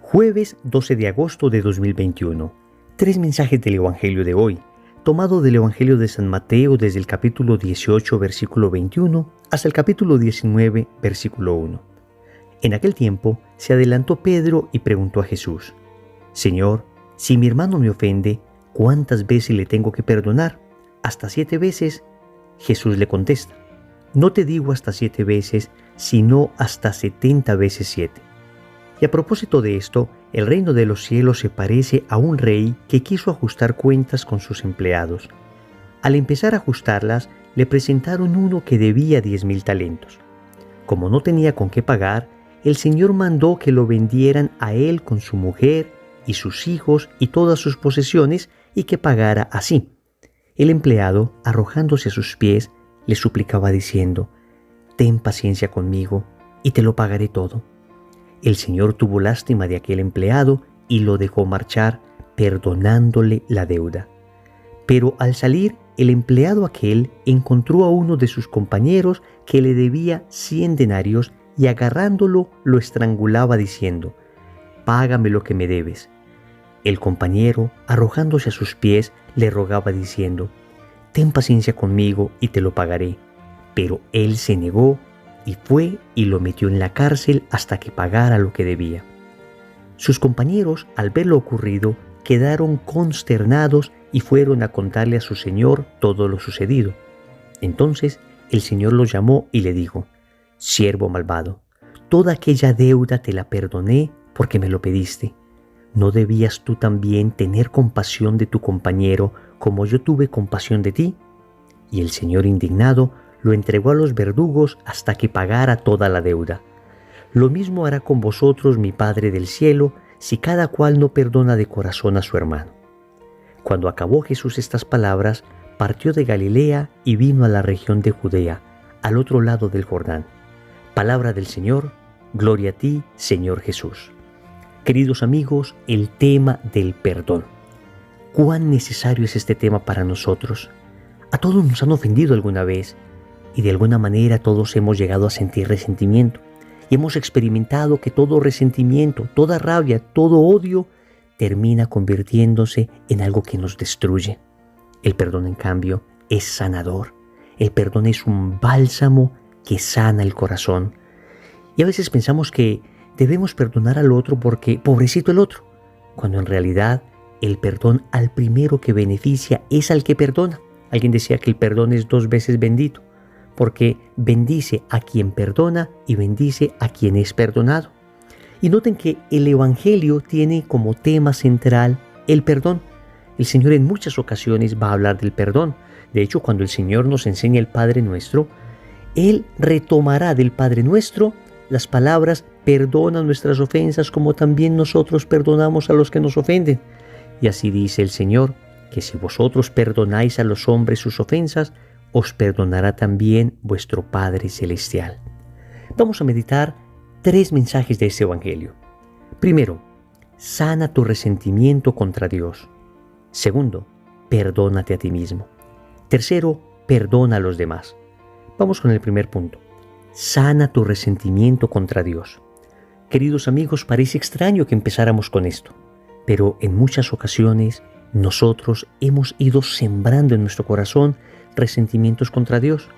Jueves 12 de agosto de 2021. Tres mensajes del Evangelio de hoy, tomado del Evangelio de San Mateo desde el capítulo 18, versículo 21, hasta el capítulo 19, versículo 1. En aquel tiempo se adelantó Pedro y preguntó a Jesús: Señor, si mi hermano me ofende, ¿cuántas veces le tengo que perdonar? ¿Hasta 7 veces? Jesús le contesta: No te digo hasta 7 veces, sino hasta 70 veces 7. Y a propósito de esto, el reino de los cielos se parece a un rey que quiso ajustar cuentas con sus empleados. Al empezar a ajustarlas, le presentaron uno que debía 10,000 talentos. Como no tenía con qué pagar, el Señor mandó que lo vendieran a él con su mujer y sus hijos y todas sus posesiones y que pagara así. El empleado, arrojándose a sus pies, le suplicaba diciendo: Ten paciencia conmigo y te lo pagaré todo. El Señor tuvo lástima de aquel empleado y lo dejó marchar, perdonándole la deuda. Pero al salir, el empleado aquel encontró a uno de sus compañeros que le debía 100 denarios y agarrándolo lo estrangulaba diciendo: Págame lo que me debes. El compañero, arrojándose a sus pies, le rogaba diciendo: Ten paciencia conmigo y te lo pagaré. Pero él se negó y fue y lo metió en la cárcel hasta que pagara lo que debía. Sus compañeros, al ver lo ocurrido, quedaron consternados y fueron a contarle a su señor todo lo sucedido. Entonces el Señor lo llamó y le dijo: Siervo malvado, toda aquella deuda te la perdoné porque me lo pediste. ¿No debías tú también tener compasión de tu compañero como yo tuve compasión de ti? Y el Señor, indignado, lo entregó a los verdugos hasta que pagara toda la deuda. Lo mismo hará con vosotros mi Padre del cielo, si cada cual no perdona de corazón a su hermano. Cuando acabó Jesús estas palabras, partió de Galilea y vino a la región de Judea, al otro lado del Jordán. Palabra del Señor, gloria a ti, Señor Jesús. Queridos amigos, el tema del perdón. ¿Cuán necesario es este tema para nosotros? A todos nos han ofendido alguna vez y de alguna manera todos hemos llegado a sentir resentimiento y hemos experimentado que todo resentimiento, toda rabia, todo odio termina convirtiéndose en algo que nos destruye. El perdón, en cambio, es sanador. El perdón es un bálsamo que sana el corazón. Y a veces pensamos que debemos perdonar al otro porque pobrecito el otro, cuando en realidad el perdón al primero que beneficia es al que perdona. Alguien decía que el perdón es 2 veces bendito, porque bendice a quien perdona y bendice a quien es perdonado. Y noten que el Evangelio tiene como tema central el perdón. El Señor en muchas ocasiones va a hablar del perdón. De hecho, cuando el Señor nos enseña el Padre Nuestro, Él retomará del Padre Nuestro las palabras: perdona nuestras ofensas como también nosotros perdonamos a los que nos ofenden. Y así dice el Señor, que si vosotros perdonáis a los hombres sus ofensas, os perdonará también vuestro Padre Celestial. Vamos a meditar 3 mensajes de este Evangelio. Primero, sana tu resentimiento contra Dios. Segundo, perdónate a ti mismo. Tercero, perdona a los demás. Vamos con el primer punto. Sana tu resentimiento contra Dios. Queridos amigos, parece extraño que empezáramos con esto, pero en muchas ocasiones nosotros hemos ido sembrando en nuestro corazón resentimientos contra Dios.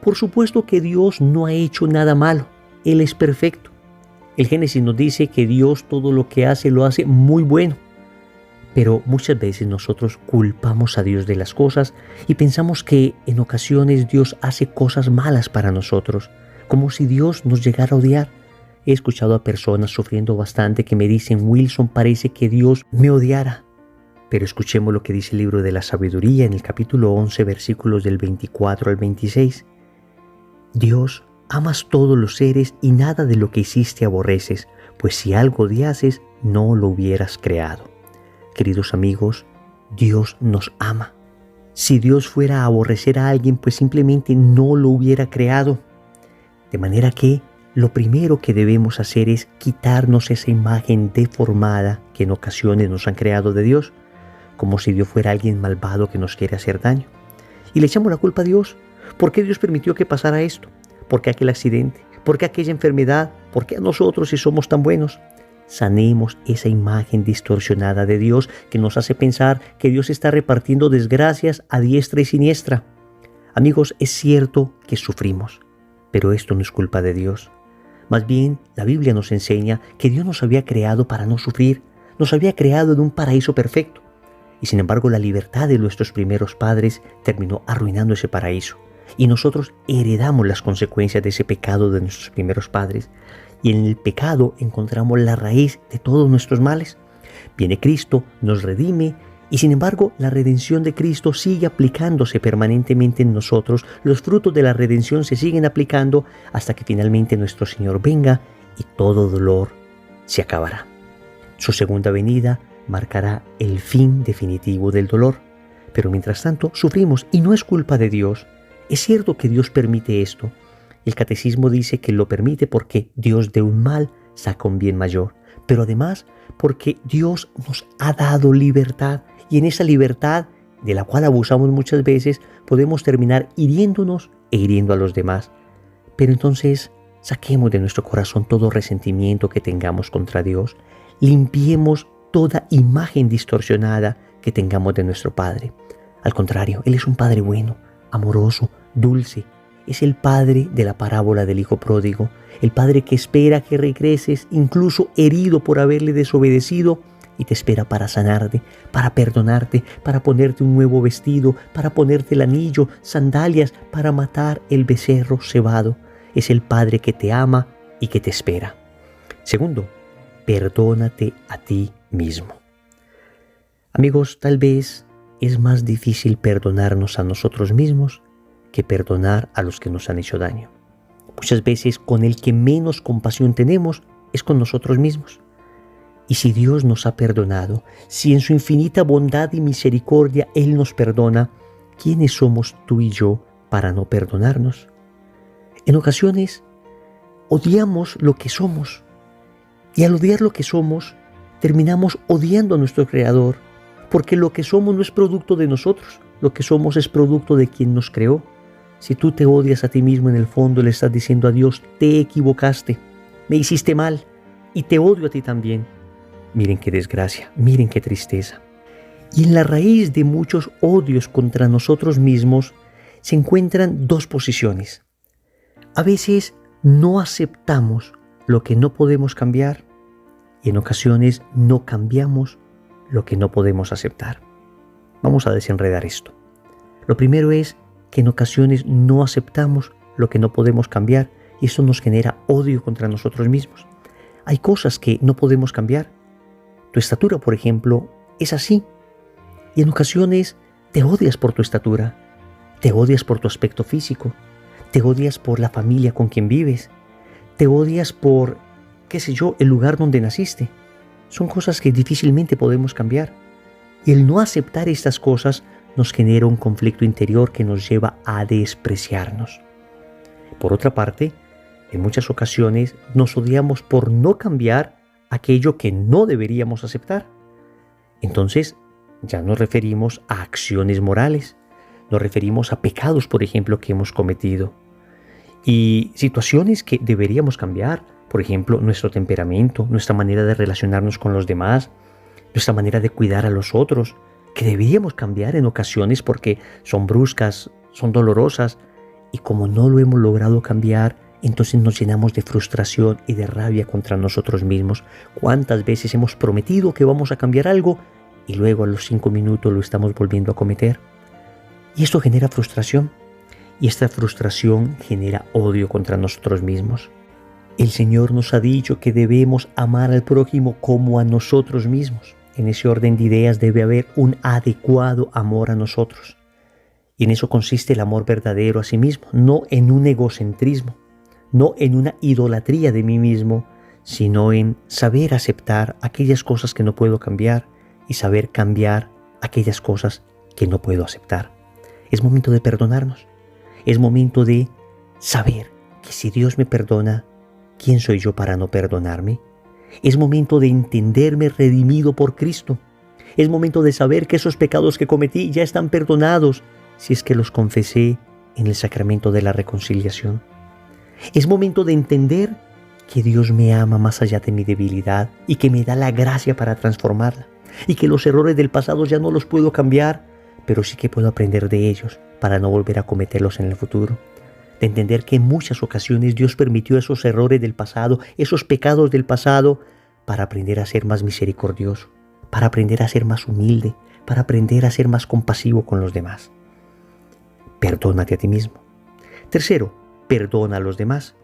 Por supuesto que Dios no ha hecho nada malo. Él es perfecto. El Génesis nos dice que Dios todo lo que hace lo hace muy bueno. Pero muchas veces nosotros culpamos a Dios de las cosas y pensamos que en ocasiones Dios hace cosas malas para nosotros, como si Dios nos llegara a odiar. He escuchado a personas sufriendo bastante que me dicen: Wilson, parece que Dios me odiara. Pero escuchemos lo que dice el libro de la sabiduría en el capítulo 11, versículos del 24 al 26. Dios, amas todos los seres y nada de lo que hiciste aborreces, pues si algo odiases, no lo hubieras creado. Queridos amigos, Dios nos ama. Si Dios fuera a aborrecer a alguien, pues simplemente no lo hubiera creado. De manera que lo primero que debemos hacer es quitarnos esa imagen deformada que en ocasiones nos han creado de Dios, como si Dios fuera alguien malvado que nos quiere hacer daño. Y le echamos la culpa a Dios. ¿Por qué Dios permitió que pasara esto? ¿Por qué aquel accidente? ¿Por qué aquella enfermedad? ¿Por qué a nosotros si somos tan buenos? sanemos esa imagen distorsionada de Dios que nos hace pensar que Dios está repartiendo desgracias a diestra y siniestra. Amigos, es cierto que sufrimos, pero esto no es culpa de Dios. Más bien, la Biblia nos enseña que Dios nos había creado para no sufrir, nos había creado en un paraíso perfecto. Y sin embargo, la libertad de nuestros primeros padres terminó arruinando ese paraíso. Y nosotros heredamos las consecuencias de ese pecado de nuestros primeros padres. Y en el pecado encontramos la raíz de todos nuestros males. Viene Cristo, nos redime, y sin embargo la redención de Cristo sigue aplicándose permanentemente en nosotros. Los frutos de la redención se siguen aplicando hasta que finalmente nuestro Señor venga y todo dolor se acabará. Su segunda venida marcará el fin definitivo del dolor. Pero mientras tanto sufrimos y no es culpa de Dios. Es cierto que Dios permite esto. El catecismo dice que lo permite porque Dios de un mal saca un bien mayor, pero además porque Dios nos ha dado libertad y en esa libertad, de la cual abusamos muchas veces, podemos terminar hiriéndonos e hiriendo a los demás. Pero entonces saquemos de nuestro corazón todo resentimiento que tengamos contra Dios, limpiemos toda imagen distorsionada que tengamos de nuestro Padre. Al contrario, Él es un Padre bueno, amoroso, dulce. Es el Padre de la parábola del Hijo Pródigo, el Padre que espera que regreses, incluso herido por haberle desobedecido, y te espera para sanarte, para perdonarte, para ponerte un nuevo vestido, para ponerte el anillo, sandalias, para matar el becerro cebado. Es el Padre que te ama y que te espera. Segundo, perdónate a ti mismo. Amigos, tal vez es más difícil perdonarnos a nosotros mismos que perdonar a los que nos han hecho daño. Muchas veces con el que menos compasión tenemos es con nosotros mismos. Y si Dios nos ha perdonado, si en su infinita bondad y misericordia Él nos perdona, ¿quiénes somos tú y yo para no perdonarnos? En ocasiones odiamos lo que somos y al odiar lo que somos terminamos odiando a nuestro Creador, porque lo que somos no es producto de nosotros, lo que somos es producto de quien nos creó. Si tú te odias a ti mismo, en el fondo le estás diciendo a Dios: te equivocaste, me hiciste mal y te odio a ti también. Miren qué desgracia, miren qué tristeza. Y en la raíz de muchos odios contra nosotros mismos se encuentran dos posiciones. A veces no aceptamos lo que no podemos cambiar y en ocasiones no cambiamos lo que no podemos aceptar. Vamos a desenredar esto. Lo primero es que en ocasiones no aceptamos lo que no podemos cambiar y eso nos genera odio contra nosotros mismos. Hay cosas que no podemos cambiar. Tu estatura, por ejemplo, es así. Y en ocasiones te odias por tu estatura, te odias por tu aspecto físico, te odias por la familia con quien vives, te odias por, qué sé yo, el lugar donde naciste. Son cosas que difícilmente podemos cambiar. Y el no aceptar estas cosas nos genera un conflicto interior que nos lleva a despreciarnos. Por otra parte, en muchas ocasiones nos odiamos por no cambiar aquello que no deberíamos aceptar. Entonces, ya nos referimos a acciones morales, nos referimos a pecados, por ejemplo, que hemos cometido. Y situaciones que deberíamos cambiar, por ejemplo, nuestro temperamento, nuestra manera de relacionarnos con los demás, nuestra manera de cuidar a los otros, que deberíamos cambiar en ocasiones porque son bruscas, son dolorosas, y como no lo hemos logrado cambiar, entonces nos llenamos de frustración y de rabia contra nosotros mismos. ¿Cuántas veces hemos prometido que vamos a cambiar algo y luego a los 5 minutos lo estamos volviendo a cometer? Y esto genera frustración, y esta frustración genera odio contra nosotros mismos. El Señor nos ha dicho que debemos amar al prójimo como a nosotros mismos. En ese orden de ideas debe haber un adecuado amor a nosotros. Y en eso consiste el amor verdadero a sí mismo, no en un egocentrismo, no en una idolatría de mí mismo, sino en saber aceptar aquellas cosas que no puedo cambiar y saber cambiar aquellas cosas que no puedo aceptar. Es momento de perdonarnos. Es momento de saber que si Dios me perdona, ¿quién soy yo para no perdonarme? Es momento de entenderme redimido por Cristo. Es momento de saber que esos pecados que cometí ya están perdonados si es que los confesé en el sacramento de la reconciliación. Es momento de entender que Dios me ama más allá de mi debilidad y que me da la gracia para transformarla, y que los errores del pasado ya no los puedo cambiar, pero sí que puedo aprender de ellos para no volver a cometerlos en el futuro. De entender que en muchas ocasiones Dios permitió esos errores del pasado, esos pecados del pasado, para aprender a ser más misericordioso, para aprender a ser más humilde, para aprender a ser más compasivo con los demás. Perdónate a ti mismo. Tercero, perdona a los demás.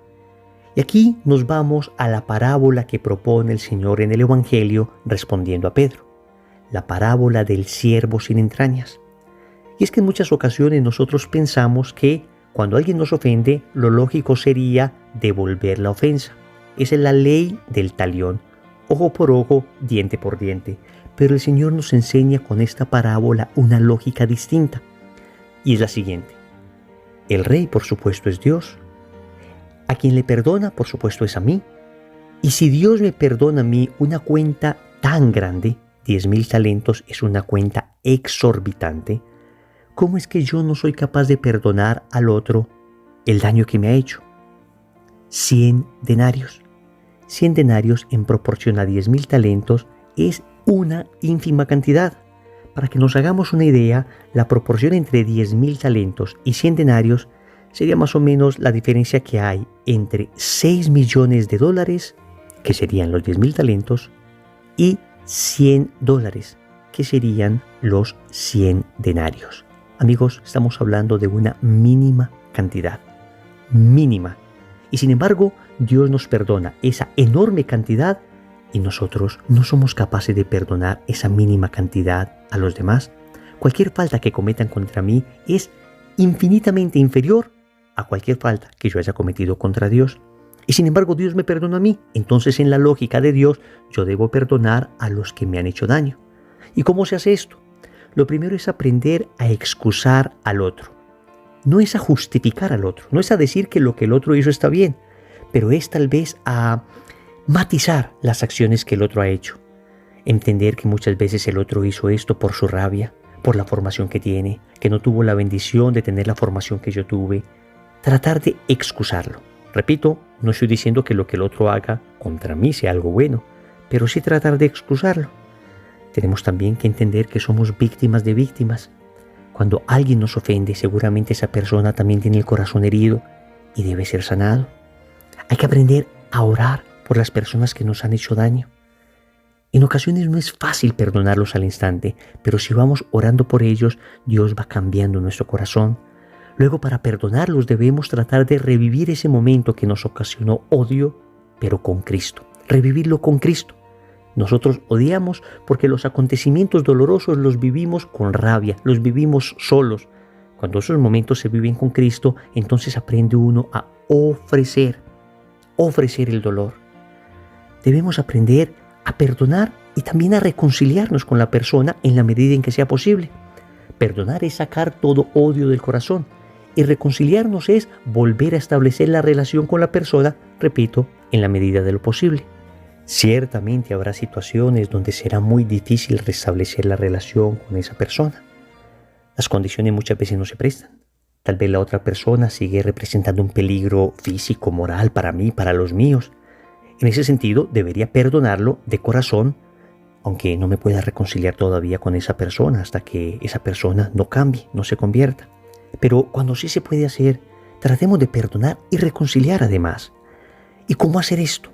Y aquí nos vamos a la parábola que propone el Señor en el Evangelio respondiendo a Pedro. La parábola del siervo sin entrañas. Y es que en muchas ocasiones nosotros pensamos que cuando alguien nos ofende, lo lógico sería devolver la ofensa. Esa es la ley del talión, ojo por ojo, diente por diente. Pero el Señor nos enseña con esta parábola una lógica distinta. Y es la siguiente. El rey, por supuesto, es Dios. A quien le perdona, por supuesto, es a mí. Y si Dios me perdona a mí una cuenta tan grande, 10,000 talentos es una cuenta exorbitante, ¿cómo es que yo no soy capaz de perdonar al otro el daño que me ha hecho? 100 denarios. 100 denarios en proporción a 10,000 talentos es una ínfima cantidad. Para que nos hagamos una idea, la proporción entre 10,000 talentos y 100 denarios sería más o menos la diferencia que hay entre 6 millones de dólares, que serían los 10,000 talentos, y $100, que serían los 100 denarios. Amigos, estamos hablando de una mínima cantidad, mínima. Y sin embargo, Dios nos perdona esa enorme cantidad y nosotros no somos capaces de perdonar esa mínima cantidad a los demás. Cualquier falta que cometan contra mí es infinitamente inferior a cualquier falta que yo haya cometido contra Dios. Y sin embargo, Dios me perdona a mí. Entonces, en la lógica de Dios, yo debo perdonar a los que me han hecho daño. ¿Y cómo se hace esto? Lo primero es aprender a excusar al otro. No es a justificar al otro, no es a decir que lo que el otro hizo está bien, pero es tal vez a matizar las acciones que el otro ha hecho. Entender que muchas veces el otro hizo esto por su rabia, por la formación que tiene, que no tuvo la bendición de tener la formación que yo tuve. Tratar de excusarlo. Repito, no estoy diciendo que lo que el otro haga contra mí sea algo bueno, pero sí tratar de excusarlo. Tenemos también que entender que somos víctimas de víctimas. Cuando alguien nos ofende, seguramente esa persona también tiene el corazón herido y debe ser sanado. Hay que aprender a orar por las personas que nos han hecho daño. En ocasiones no es fácil perdonarlos al instante, pero si vamos orando por ellos, Dios va cambiando nuestro corazón. Luego, para perdonarlos debemos tratar de revivir ese momento que nos ocasionó odio, pero con Cristo. Revivirlo con Cristo. Nosotros odiamos porque los acontecimientos dolorosos los vivimos con rabia, los vivimos solos. Cuando esos momentos se viven con Cristo, entonces aprende uno a ofrecer el dolor. Debemos aprender a perdonar y también a reconciliarnos con la persona en la medida en que sea posible. Perdonar es sacar todo odio del corazón y reconciliarnos es volver a establecer la relación con la persona, repito, en la medida de lo posible. Ciertamente habrá situaciones donde será muy difícil restablecer la relación con esa persona. Las condiciones muchas veces no se prestan. Tal vez la otra persona sigue representando un peligro físico, moral para mí, para los míos. En ese sentido, debería perdonarlo de corazón, aunque no me pueda reconciliar todavía con esa persona hasta que esa persona no cambie, no se convierta. Pero cuando sí se puede hacer, tratemos de perdonar y reconciliar además. ¿Y cómo hacer esto?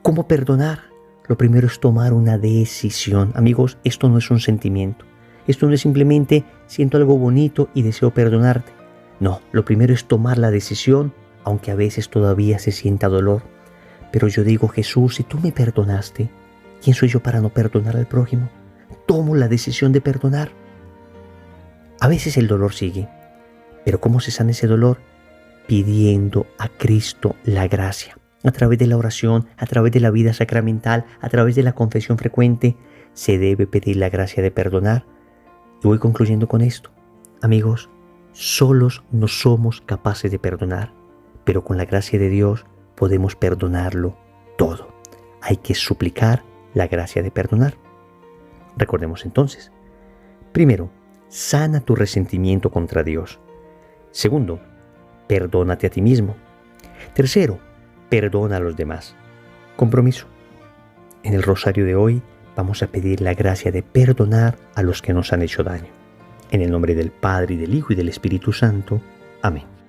¿Cómo perdonar? Lo primero es tomar una decisión. Amigos, esto no es un sentimiento. Esto no es simplemente siento algo bonito y deseo perdonarte. No, lo primero es tomar la decisión, aunque a veces todavía se sienta dolor. Pero yo digo, Jesús, si tú me perdonaste, ¿quién soy yo para no perdonar al prójimo? Tomo la decisión de perdonar. A veces el dolor sigue, pero ¿cómo se sana ese dolor? Pidiendo a Cristo la gracia. A través de la oración, a través de la vida sacramental, a través de la confesión frecuente, se debe pedir la gracia de perdonar. Y voy concluyendo con esto. Amigos, solos no somos capaces de perdonar, pero con la gracia de Dios podemos perdonarlo todo. Hay que suplicar la gracia de perdonar. Recordemos entonces. Primero, sana tu resentimiento contra Dios. Segundo, perdónate a ti mismo. Tercero, perdona a los demás. Compromiso. En el rosario de hoy vamos a pedir la gracia de perdonar a los que nos han hecho daño. En el nombre del Padre, y del Hijo, y del Espíritu Santo. Amén.